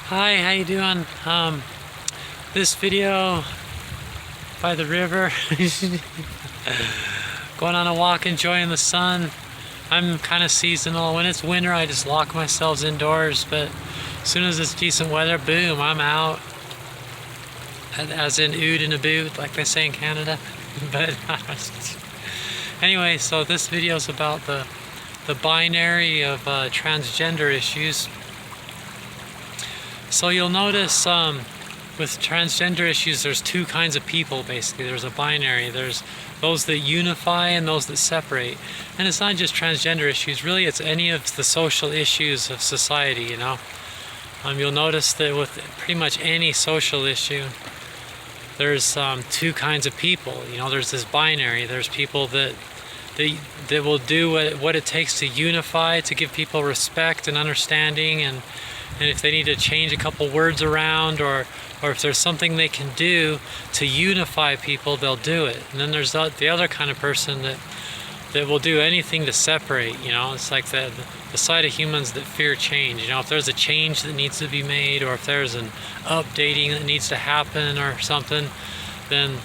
Hi, how you doing? This video by the river, going on a walk, enjoying the sun. I'm kind of seasonal. When it's winter, I just lock myself indoors, but as soon as it's decent weather, boom, I'm out. As in ood in a boot, like they say in Canada. But anyway, so this video is about the binary of transgender issues. So you'll notice with transgender issues, there's two kinds of people basically. There's a binary. There's those that unify and those that separate. And it's not just transgender issues, really it's any of the social issues of society, you know. You'll notice that with pretty much any social issue, there's two kinds of people. You know, there's this binary. There's people that will do what it takes to unify, to give people respect and understanding, and if they need to change a couple words around, or if there's something they can do to unify people, they'll do it. And then there's the other kind of person that will do anything to separate. You know, it's like the side of humans that fear change. You know, if there's a change that needs to be made, or if there's an updating that needs to happen or something, then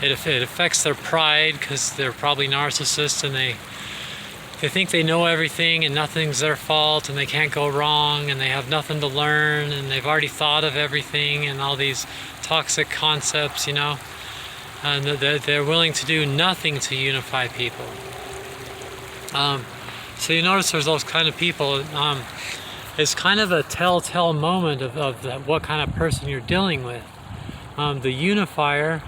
it affects their pride, because they're probably narcissists and they think they know everything and nothing's their fault and they can't go wrong and they have nothing to learn and they've already thought of everything and all these toxic concepts, you know, and they're willing to do nothing to unify people. So you notice there's those kind of people. It's kind of a telltale moment of what kind of person you're dealing with. The unifier,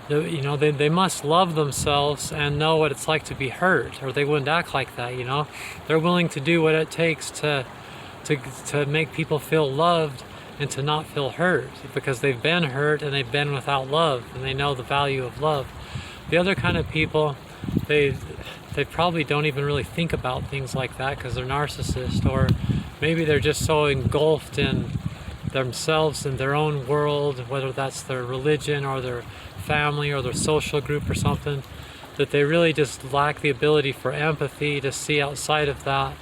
you know, they must love themselves and know what it's like to be hurt, or they wouldn't act like that, you know. They're willing to do what it takes to make people feel loved and to not feel hurt, because they've been hurt and they've been without love and they know the value of love. The other kind of people, they probably don't even really think about things like that because they're narcissists, or maybe they're just so engulfed in themselves and their own world, whether that's their religion or their family or their social group or something, that they really just lack the ability for empathy to see outside of that.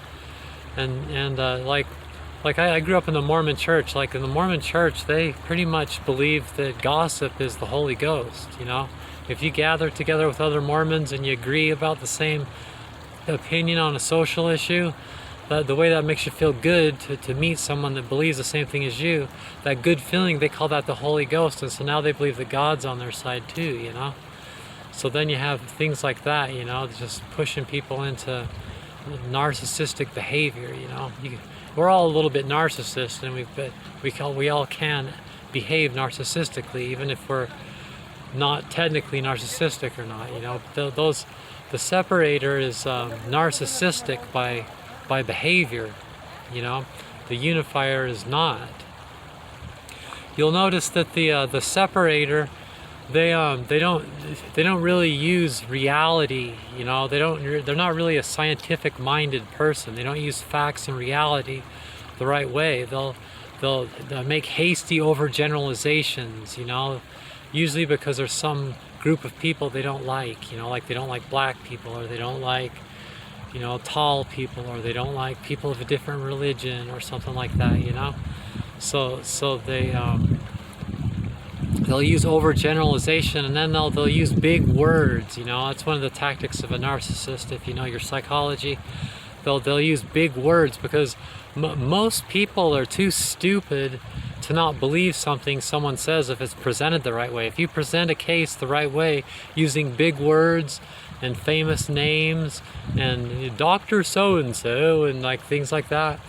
And like I grew up in the Mormon church. Like in the Mormon church, they pretty much believe that gossip is the Holy Ghost. You know, if you gather together with other Mormons and you agree about the same opinion on a social issue, the way that makes you feel good to meet someone that believes the same thing as you, that good feeling, they call that the Holy Ghost. And so now they believe that God's on their side too, you know. So then you have things like that, you know, just pushing people into narcissistic behavior, you know. We're all a little bit narcissist, and we all can behave narcissistically, even if we're not technically narcissistic or not, you know. The separator is narcissistic by behavior, you know. The unifier is not. You'll notice that the separator, they don't really use reality, you know. They're not really a scientific minded person. They don't use facts and reality the right way. They'll make hasty overgeneralizations, you know, usually because there's some group of people they don't like, you know, like they don't like black people, or they don't like, you know, tall people, or they don't like people of a different religion or something like that, you know. So they'll use overgeneralization, and then they'll use big words, you know. That's one of the tactics of a narcissist. If you know your psychology, they'll use big words, because most people are too stupid to not believe something someone says if it's presented the right way. If you present a case the right way using big words and famous names and Dr. So-and-so and like things like that,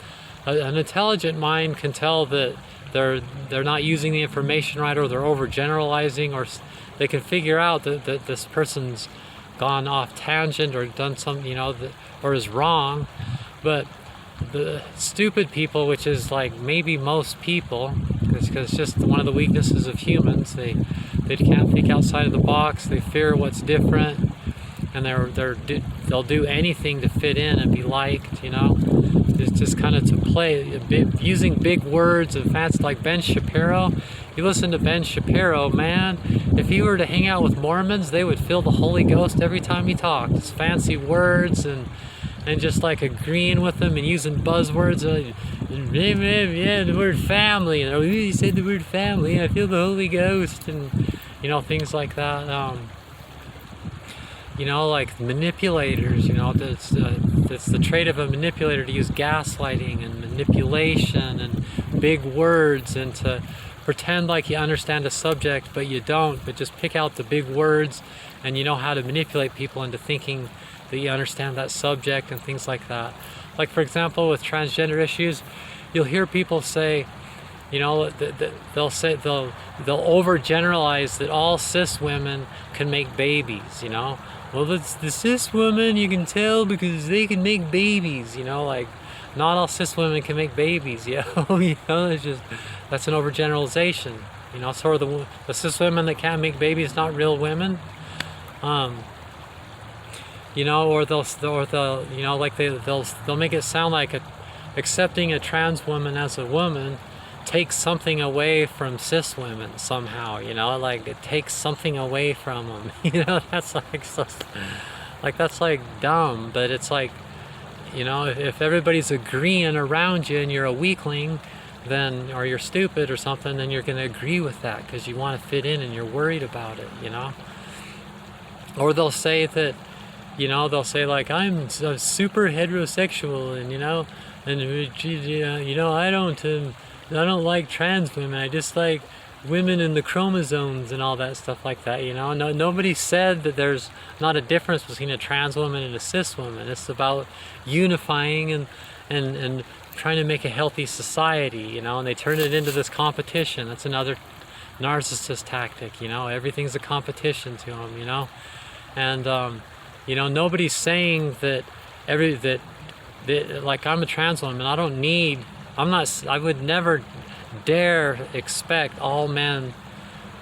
an intelligent mind can tell that they're not using the information right, or they're overgeneralizing, or they can figure out that this person's gone off tangent or done something, you know, or is wrong. But the stupid people, which is like maybe most people, because it's just one of the weaknesses of humans, they can't think outside of the box, they fear what's different, and they'll do anything to fit in and be liked, you know. It's just kind of to play, using big words and fancy, like Ben Shapiro. You listen to Ben Shapiro, man, if he were to hang out with Mormons, they would feel the Holy Ghost every time he talked. It's fancy words and and just like agreeing with them and using buzzwords, yeah, the word family, and you said the word family, I feel the Holy Ghost, and things like that. Like manipulators, it's the trait of a manipulator to use gaslighting and manipulation and big words, and to pretend like you understand a subject but you don't, but just pick out the big words, and you know how to manipulate people into thinking that you understand that subject and things like that. Like, for example, with transgender issues, you'll hear people say, they'll overgeneralize that all cis women can make babies, Well, it's the cis women, you can tell because they can make babies, like, not all cis women can make babies, it's just, that's an overgeneralization, so are the cis women that can't make babies not real women? Or they'll make it sound like accepting a trans woman as a woman takes something away from cis women somehow, like it takes something away from them, that's like so, like that's like dumb. But it's like, if everybody's agreeing around you and you're a weakling, then, or you're stupid or something, then you're going to agree with that because you want to fit in and you're worried about it, Or they'll say that, they'll say like, I'm super heterosexual, and I don't like trans women, I just like women in the chromosomes and all that stuff like that, Nobody said that there's not a difference between a trans woman and a cis woman. It's about unifying and trying to make a healthy society, and they turn it into this competition. That's another narcissist tactic, everything's a competition to them, and nobody's saying that like, I'm a trans woman, I would never dare expect all men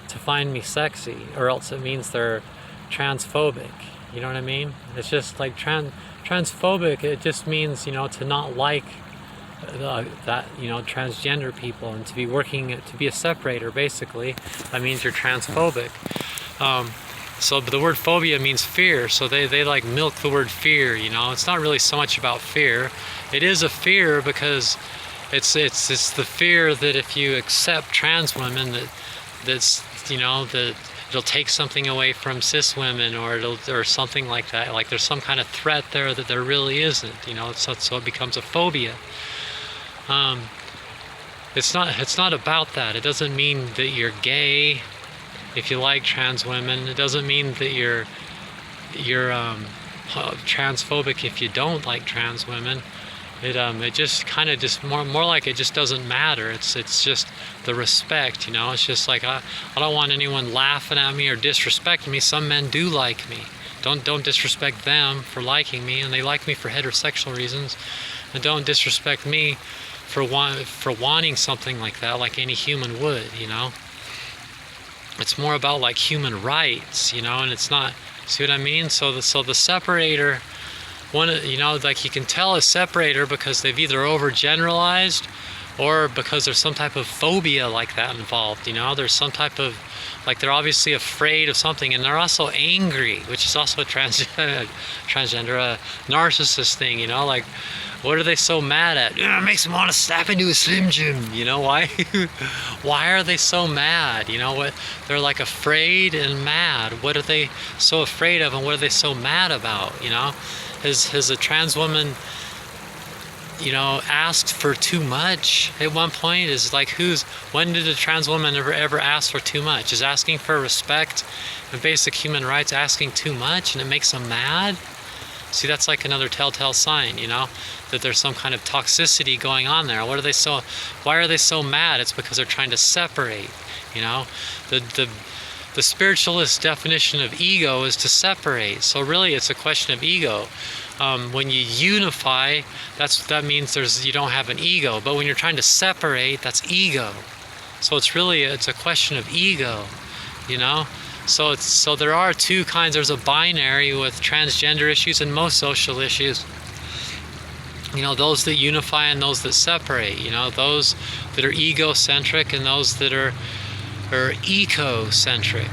to find me sexy, or else it means they're transphobic, you know what I mean? It's just like transphobic, it just means, to not like transgender people, and to be a separator, basically. That means you're transphobic. But the word phobia means fear, so they like milk the word fear, It's not really so much about fear. It is a fear because it's the fear that if you accept trans women, that it'll take something away from cis women, or something like that. Like there's some kind of threat there that there really isn't, so it becomes a phobia. It's not about that. It doesn't mean that you're gay if you like trans women. It doesn't mean that you're transphobic if you don't like trans women. It just kind of more like it just doesn't matter. It's just the respect, It's just like I don't want anyone laughing at me or disrespecting me. Some men do like me. Don't disrespect them for liking me, and they like me for heterosexual reasons. And don't disrespect me for wanting something like that, like any human would, It's more about like human rights, and it's not. See what I mean? So the separator. Like you can tell a separator because they've either overgeneralized, or because there's some type of phobia like that involved, There's some type of, like, they're obviously afraid of something, and they're also angry, which is also a transgender, narcissist thing, Like, what are they so mad at? It makes them want to snap into a Slim Jim, Why? Why are they so mad? What? They're like afraid and mad. What are they so afraid of, and what are they so mad about, Has a trans woman, asked for too much at one point? Is like, when did a trans woman ever ask for too much? Is asking for respect and basic human rights asking too much, and it makes them mad? See, that's like another telltale sign, that there's some kind of toxicity going on there. Why are they so mad? It's because they're trying to separate, The spiritualist definition of ego is to separate. So really, it's a question of ego. When you unify, that means you don't have an ego. But when you're trying to separate, that's ego. So it's a question of ego, So there are two kinds. There's a binary with transgender issues and most social issues. Those that unify and those that separate. Those that are egocentric and those that are ecocentric.